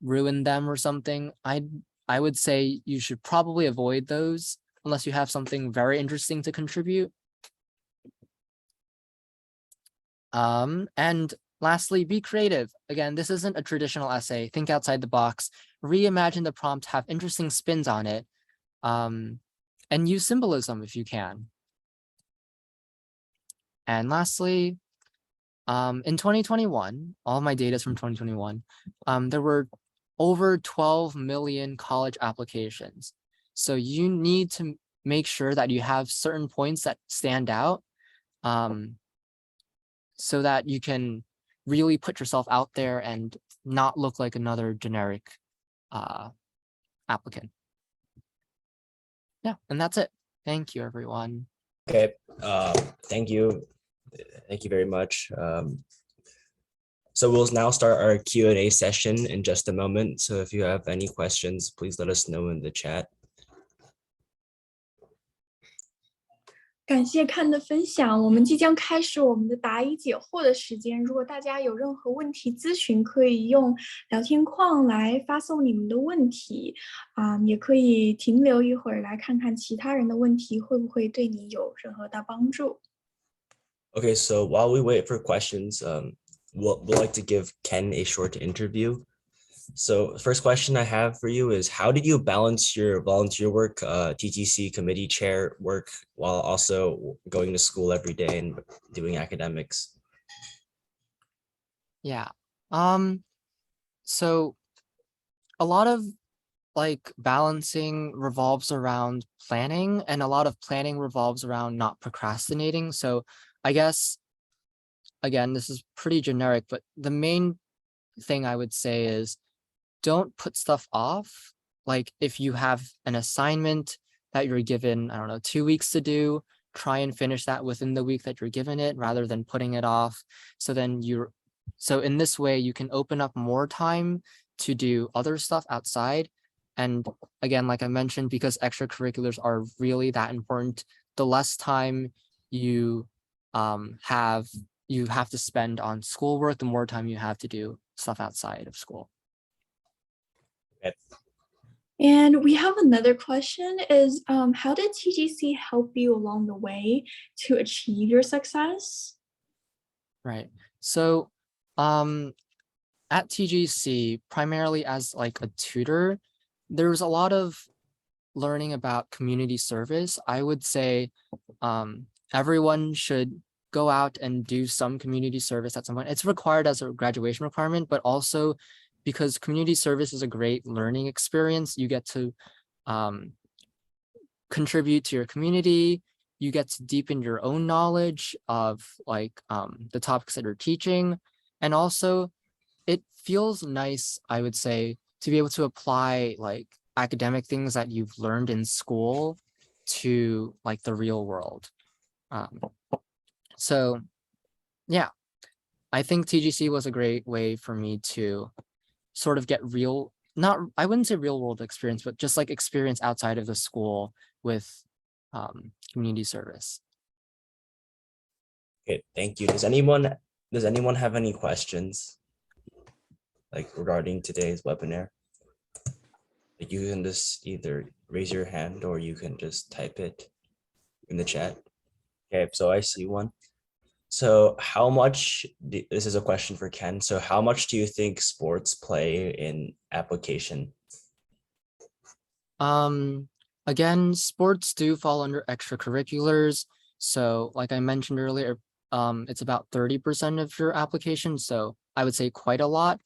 ruined them or something. I would say you should probably avoid those unless you have something very interesting to contribute. And lastly, be creative. Again, this isn't a traditional essay. Think outside the box. Reimagine the prompt, have interesting spins on it, and use symbolism if you can. And lastly, in 2021, all my data is from 2021, there were over 12 million college applications. So you need to make sure that you have certain points that stand out, so that you can really put yourself out there and not look like another generic applicant. Yeah, and that's it. Thank you, everyone. Okay, thank you. Thank you very much. So we'll now start our Q&A session in just a moment. So if you have any questions, please let us know in the chat. 感谢看的分享，我们即将开始我们的答疑解惑的时间。如果大家有任何问题咨询，可以用聊天框来发送你们的问题，也可以停留一会儿来看看其他人的问题会不会对你有任何的帮助。Okay, so while we wait for questions, we'll like to give Ken a short interview. So first question I have for you is, how did you balance your volunteer work, TGC committee chair work, while also going to school every day and doing academics? Yeah. So a lot of like balancing revolves around planning, and a lot of planning revolves around not procrastinating. So I guess, again, this is pretty generic, but the main thing I would say is don't put stuff off. Like if you have an assignment that you're given, I don't know, 2 weeks to do, try and finish that within the week that you're given it rather than putting it off. So in this way, you can open up more time to do other stuff outside. And again, like I mentioned, because extracurriculars are really that important, the less time you have to spend on schoolwork, the more time you have to do stuff outside of school. Okay. And we have another question is, how did TGC help you along the way to achieve your success? Right. So at TGC, primarily as like a tutor, there's a lot of learning about community service. I would say everyone should go out and do some community service at some point. It's required as a graduation requirement, but also because community service is a great learning experience. You get to contribute to your community. You get to deepen your own knowledge of like the topics that you're teaching. And also it feels nice, I would say, to be able to apply like academic things that you've learned in school to like the real world. So yeah, I think TGC was a great way for me to sort of get I wouldn't say real world experience, but just like experience outside of the school with community service. Okay, thank you. Does anyone have any questions like regarding today's webinar? Like you can just either raise your hand or you can just type it in the chat. Okay, so I see one. So how much, this is a question for Ken. So how much do you think sports play in application? Again, sports do fall under extracurriculars. So like I mentioned earlier, it's about 30% of your application. So I would say quite a lot.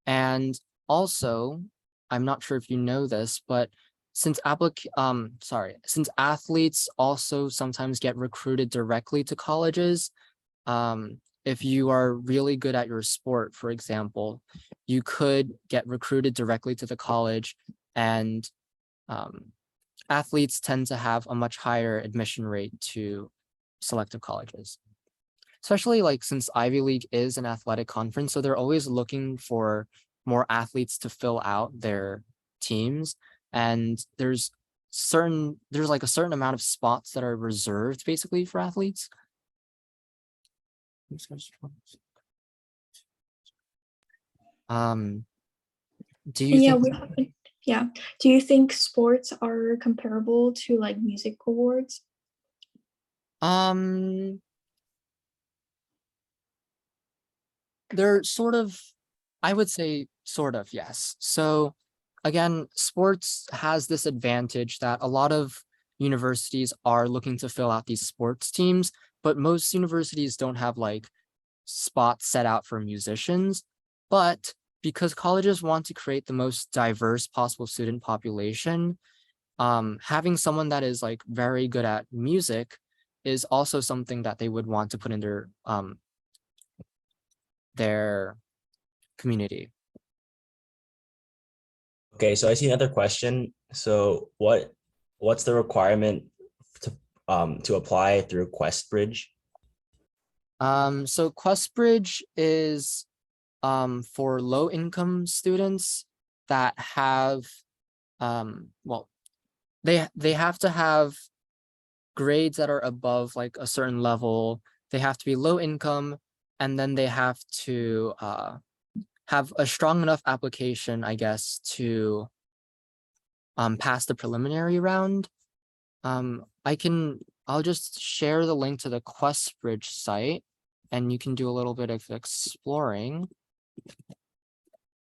And also, I'm not sure if you know this, but since athletes also sometimes get recruited directly to colleges, if you are really good at your sport, for example, you could get recruited directly to the college, and athletes tend to have a much higher admission rate to selective colleges. Especially like since Ivy League is an athletic conference, so they're always looking for more athletes to fill out their teams. And there's like a certain amount of spots that are reserved basically for athletes. Do you Yeah, think yeah. Do you think sports are comparable to like music awards? they're sort of, I would say sort of, yes. So again, sports has this advantage that a lot of universities are looking to fill out these sports teams, but most universities don't have like spots set out for musicians. But because colleges want to create the most diverse possible student population, having someone that is like very good at music is also something that they would want to put in their community. Okay, so I see another question. So what's the requirement to apply through QuestBridge? So QuestBridge is for low income students that have well, they have to have grades that are above like a certain level. They have to be low income, and then they have to have a strong enough application, I guess, to pass the preliminary round. I'll just share the link to the QuestBridge site, and you can do a little bit of exploring.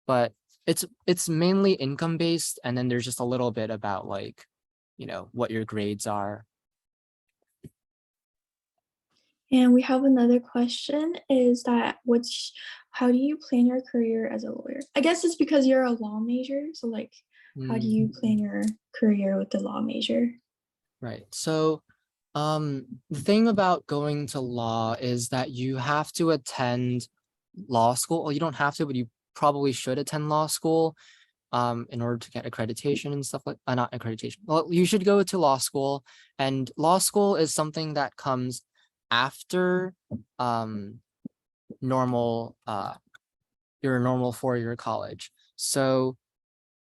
But it's mainly income based, and then there's just a little bit about like, you know, what your grades are. And we have another question is that how do you plan your career as a lawyer? I guess it's because you're a law major. So like, how do you plan your career with the law major? Right. So the thing about going to law is that you have to attend law school. Well, you don't have to, but you probably should attend law school in order to get accreditation and stuff like not accreditation. Well, you should go to law school, and law school is something that comes after normal your normal 4-year college. So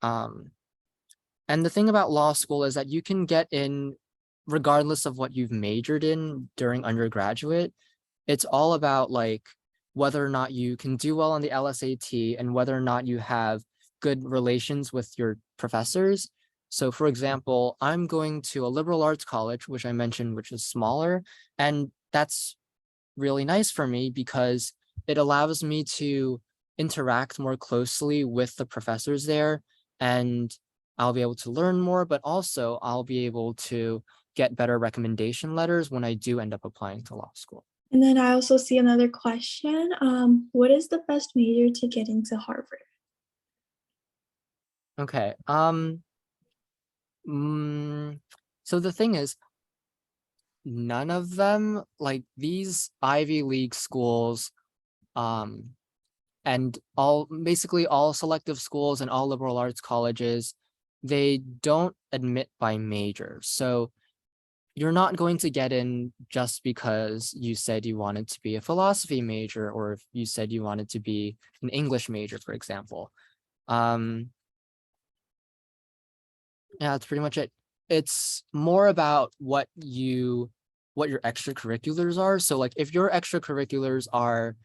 and the thing about law school is that you can get in regardless of what you've majored in during undergraduate. It's all about like whether or not you can do well on the LSAT and whether or not you have good relations with your professors. So for example, I'm going to a liberal arts college, which I mentioned, which is smaller, and that's really nice for me because it allows me to interact more closely with the professors there, and I'll be able to learn more, but also I'll be able to get better recommendation letters when I do end up applying to law school. And then I also see another question. What is the best major to get into Harvard? Okay. So the thing is, none of them, like these Ivy League schools, and basically all selective schools and all liberal arts colleges, they don't admit by major. So you're not going to get in just because you said you wanted to be a philosophy major, or if you said you wanted to be an English major, for example. Yeah, that's pretty much it. It's more about what your extracurriculars are. So like if your extracurriculars are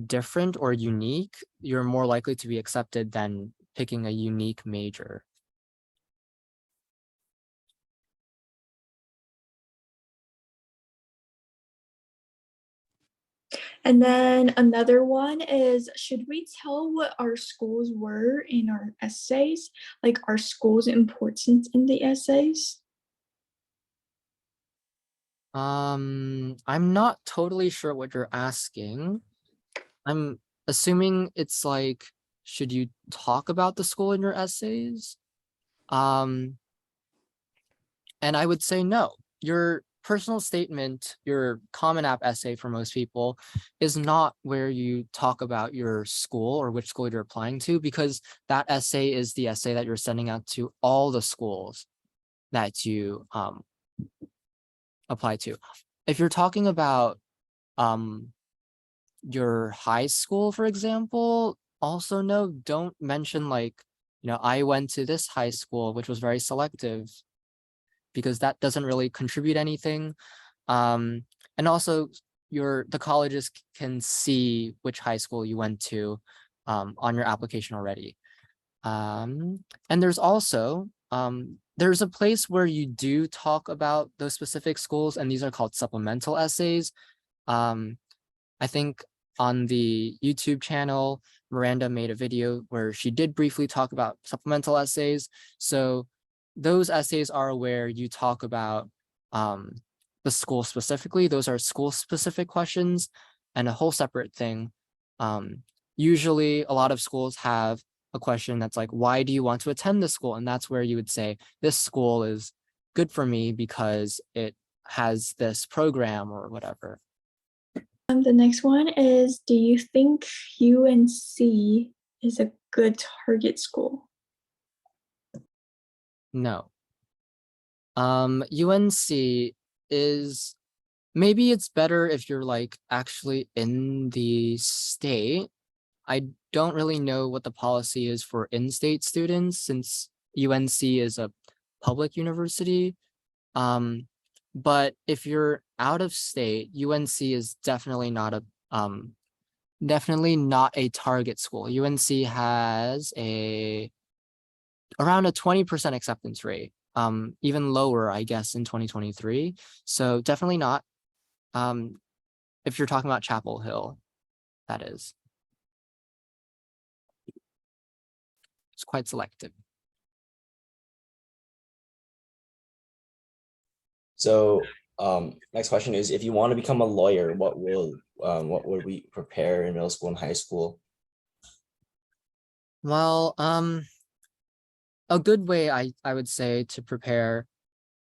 different or unique, you're more likely to be accepted than picking a unique major. And then another one is, should we tell what our schools were in our essays? Like our school's importance in the essays? I'm not totally sure what you're asking. I'm assuming it's like, should you talk about the school in your essays? And I would say no. Your personal statement, your Common App essay for most people is not where you talk about your school or which school you're applying to, because that essay is the essay that you're sending out to all the schools that you apply to. If you're talking about your high school, for example, also no, don't mention like, I went to this high school, which was very selective, because that doesn't really contribute anything. And also the colleges can see which high school you went to on your application already. And there's also, there's a place where you do talk about those specific schools, and these are called supplemental essays. I think on the YouTube channel, Miranda made a video where she did briefly talk about supplemental essays. So those essays are where you talk about the school specifically. Those are school specific questions and a whole separate thing. Usually a lot of schools have a question that's like, why do you want to attend this school? And that's where you would say, this school is good for me because it has this program or whatever. The next one is, do you think UNC is a good target school? No. UNC is, maybe it's better if you're like actually in the state. I don't really know what the policy is for in-state students, since UNC is a public university. But if you're out of state, UNC is definitely not a target school. UNC has around a 20% acceptance rate, even lower, I guess, in 2023. So definitely not. If you're talking about Chapel Hill, that is. It's quite selective. So next question is, if you want to become a lawyer, what would we prepare in middle school and high school? Well, a good way I would say to prepare,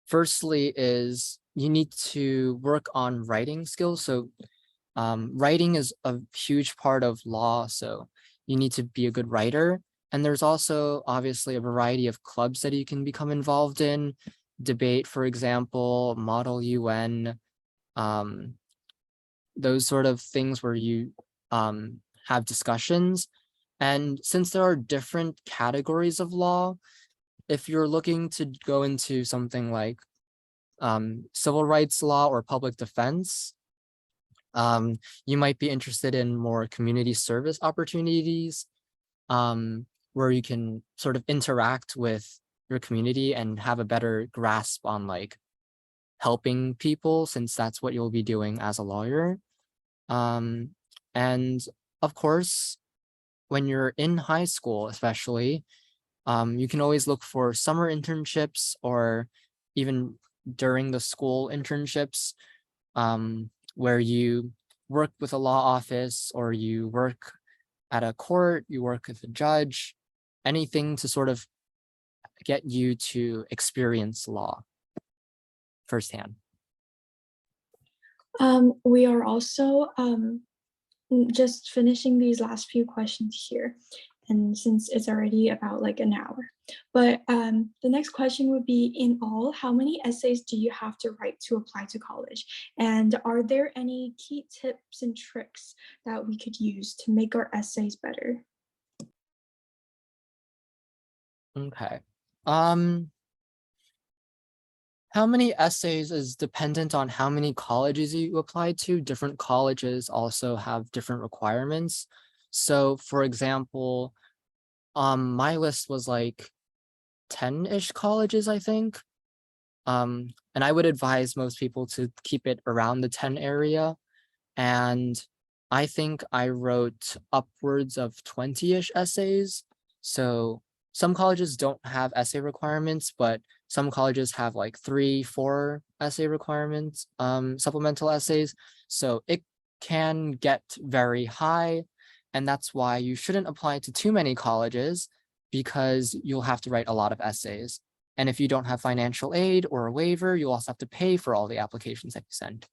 firstly, is you need to work on writing skills. So writing is a huge part of law, so you need to be a good writer. And there's also obviously a variety of clubs that you can become involved in. Debate, for example, Model UN, those sort of things where you have discussions. And since there are different categories of law, if you're looking to go into something like civil rights law or public defense, you might be interested in more community service opportunities, where you can sort of interact with your community and have a better grasp on like helping people, since that's what you'll be doing as a lawyer. And of course, when you're in high school, especially, you can always look for summer internships or even during the school internships, where you work with a law office or you work at a court, you work with a judge, anything to sort of get you to experience law firsthand. We are also just finishing these last few questions here, and since it's already about like an hour. But the next question would be, in all, how many essays do you have to write to apply to college? And are there any key tips and tricks that we could use to make our essays better? Okay. How many essays is dependent on how many colleges you apply to. Different colleges also have different requirements. So for example, my list was like 10-ish colleges, I think. And I would advise most people to keep it around the 10 area. And I think I wrote upwards of 20-ish essays. So some colleges don't have essay requirements, but some colleges have like 3-4 essay requirements, supplemental essays. So it can get very high. And that's why you shouldn't apply to too many colleges, because you'll have to write a lot of essays. And if you don't have financial aid or a waiver, you'll also have to pay for all the applications that you send.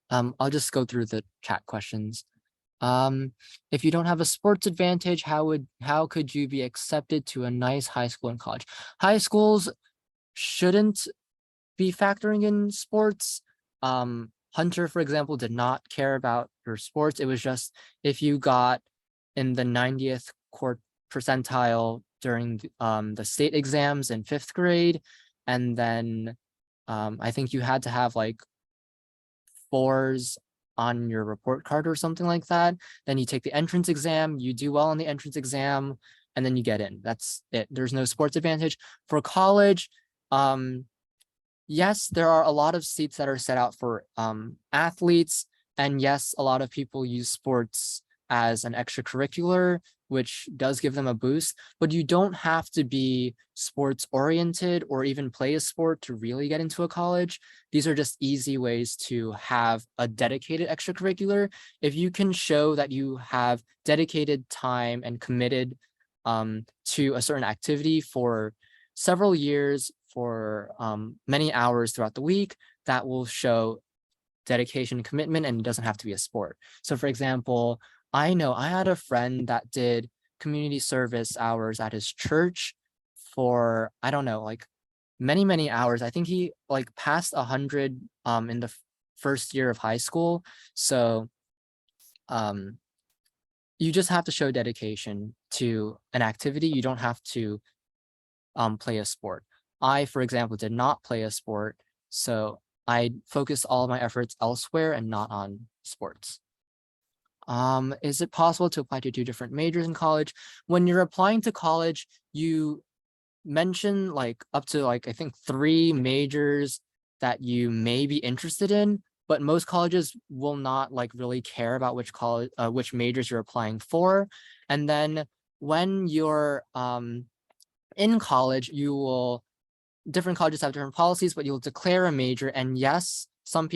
I'll just go through the chat questions. If you don't have a sports advantage, how could you be accepted to a nice high school and college? High schools shouldn't be factoring in sports. Hunter, for example, did not care about your sports. It was just if you got in the 90th percentile during the state exams in 5th grade, and then I think you had to have like 4s on your report card or something like that. Then you take the entrance exam, you do well on the entrance exam, and then you get in. That's it. There's no sports advantage. For college, yes, there are a lot of seats that are set out for athletes. And yes, a lot of people use sports as an extracurricular, which does give them a boost, but you don't have to be sports oriented or even play a sport to really get into a college. These are just easy ways to have a dedicated extracurricular. If you can show that you have dedicated time and committed to a certain activity for several years, for many hours throughout the week, that will show dedication and commitment, and it doesn't have to be a sport. So for example, I know I had a friend that did community service hours at his church for, I don't know, like many hours. I think he like passed 100 in the first year of high school. So you just have to show dedication to an activity. You don't have to play a sport. I, for example, did not play a sport, so I focused all of my efforts elsewhere and not on sports. Is it possible to apply to 2 different majors in college? When you're applying to college, you mention like up to like, I think 3 majors that you may be interested in, but most colleges will not like really care about which majors you're applying for. And then when you're in college, different colleges have different policies, but you'll declare a major. And yes, some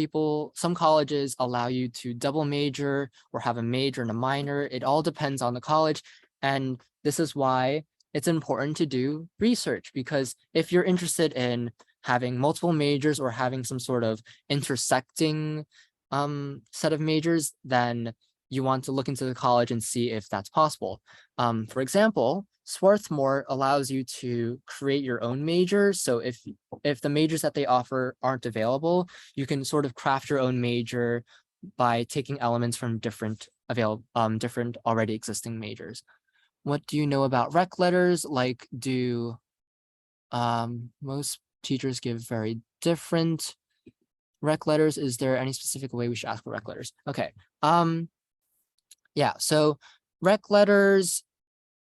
colleges allow you to double major or have a major and a minor. It all depends on the college. And this is why it's important to do research, because if you're interested in having multiple majors or having some sort of intersecting set of majors, then you want to look into the college and see if that's possible. For example, Swarthmore allows you to create your own major. So if the majors that they offer aren't available, you can sort of craft your own major by taking elements from different already existing majors. What do you know about rec letters? Like, do most teachers give very different rec letters? Is there any specific way we should ask for rec letters? Okay. Yeah, so rec letters,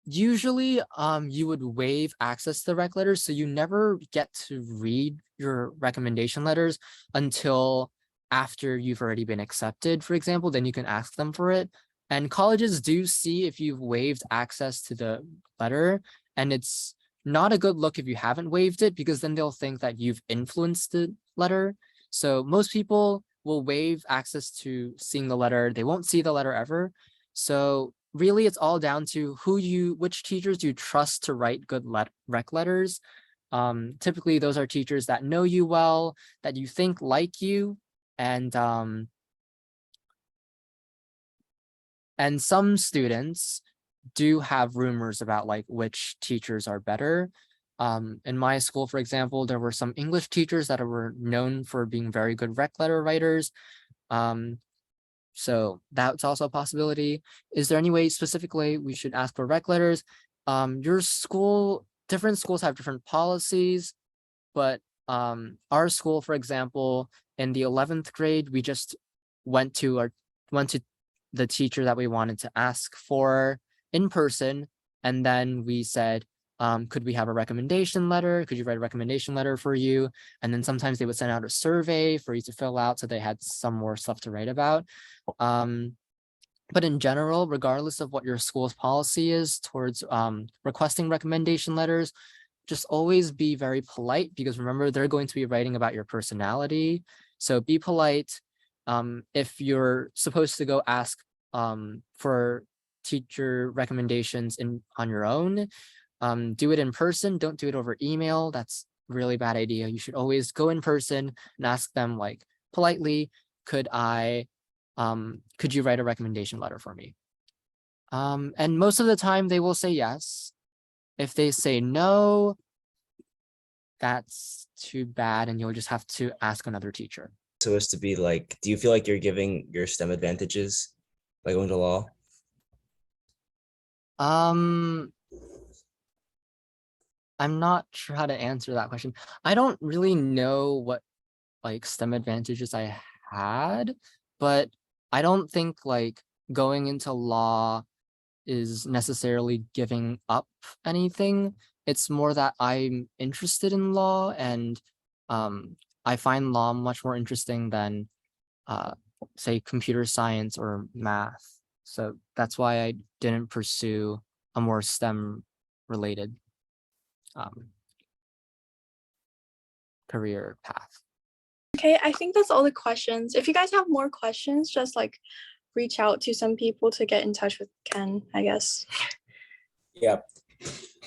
usually you would waive access to the rec letters, so you never get to read your recommendation letters until after you've already been accepted, for example. Then you can ask them for it. And colleges do see if you've waived access to the letter, and it's not a good look if you haven't waived it, because then they'll think that you've influenced the letter. So most people will waive access to seeing the letter. They won't see the letter ever. So really, it's all down to which teachers you trust to write good rec letters. Typically, those are teachers that know you well, that you think like you, and some students do have rumors about like which teachers are better. In my school, for example, there were some English teachers that were known for being very good rec letter writers. So that's also a possibility. Is there any way specifically we should ask for rec letters? Your school, different schools have different policies, but our school, for example, in the 11th grade, we just went to the teacher that we wanted to ask for in person, and then we said, could we have a recommendation letter? Could you write a recommendation letter for you? And then sometimes they would send out a survey for you to fill out, so they had some more stuff to write about. But in general, regardless of what your school's policy is towards requesting recommendation letters, just always be very polite, because remember, they're going to be writing about your personality. So be polite. If you're supposed to go ask for teacher recommendations on your own, do it in person. Don't do it over email. That's a really bad idea. You should always go in person and ask them, like, politely, could you write a recommendation letter for me? And most of the time they will say yes. If they say no, that's too bad, and you'll just have to ask another teacher. So as to be like, do you feel like you're giving your STEM advantages by going to law? I'm not sure how to answer that question. I don't really know what like STEM advantages I had, but I don't think like going into law is necessarily giving up anything. It's more that I'm interested in law, and I find law much more interesting than say computer science or math. So that's why I didn't pursue a more STEM related career path. Okay, I think that's all the questions. If you guys have more questions, just like reach out to some people to get in touch with Ken, I guess. Yeah.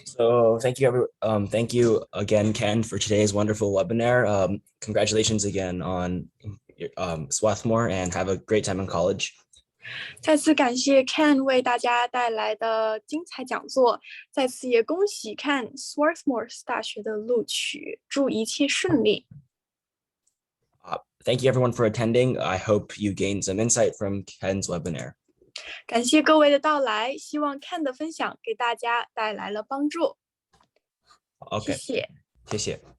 So thank you again, Ken, for today's wonderful webinar. Congratulations again on Swarthmore, and have a great time in college. 再次感谢 Ken 为大家带来的精彩讲座，再次也恭喜 Ken Swarthmore 大学的录取，祝一切顺利。Thank you everyone for attending. I hope you gained some insight from Ken's webinar. 感谢各位的到来，希望 Ken 的分享给大家带来了帮助。Okay. 谢谢。谢谢。